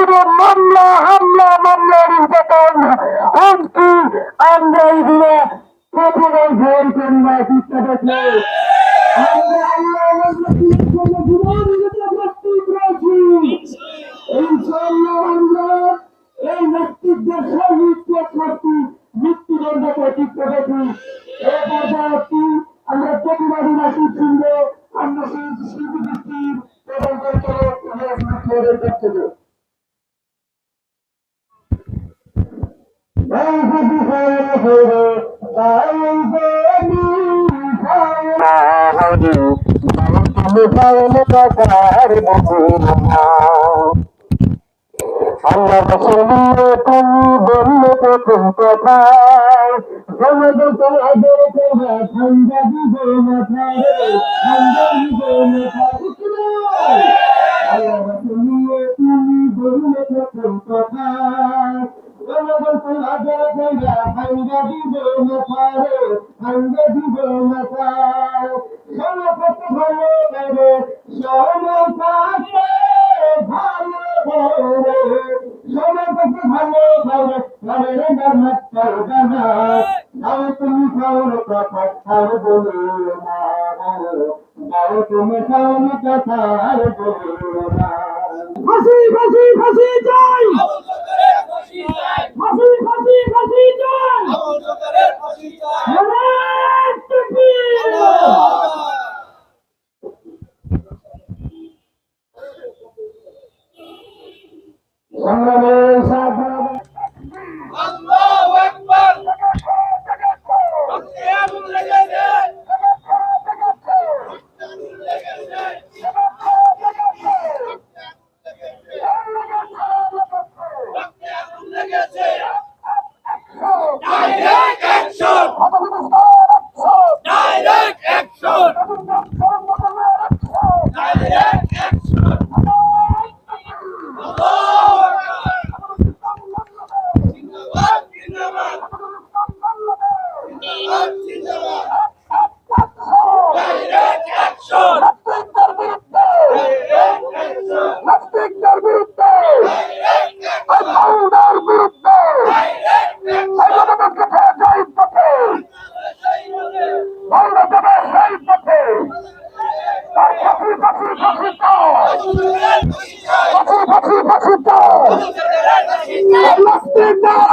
জীবন মামলা হামলা মামলা নির্যাতন হুমকি আমরা এই দিনে প্রথমে ভোর করিয়া চিন্তা দেখলে আমরা আল্লাহ জীবন প্রস্তুত রয়েছি। ইনশাআল্লাহ আমরা এই নেতৃত্বের সহিত শক্তি মৃত্যুদণ্ডকে চিন্তা দেখি। এই পর্যায়টি আমরা প্রতিবাদী নাসির শুনলে আমরা সেই স্মৃতিবৃত্তির আল্লাহ বসলিয়ে তুমি বললে প্রথম কথায় জমদতে আদর করে ঠান্ডা দিব মাথায় ঠান্ডা দিব মাথায় আল্লাহ বসলিয়ে তুমি বললে প্রথম কথায় জমদতে আদর করে ঠান্ডা দিব মাথায় ঠান্ডা দিব মাথায় সমপত ভালো করে সমপাশে ভালো করে সমপত ভালো করে ঘরের নামাজ পড়বে না যাও তুমি খাওয়ার কথা আর বলো না যাও তুমি খাওয়ার কথা আর বলো না ফাঁসি ফাঁসি ফাঁসি চাই ফাঁসি ফাঁসি ফাঁসি চাই সংগ্রামের সাথে আল্লাহু আকবার আগুন লেগেছে direct action direct action direct action Let's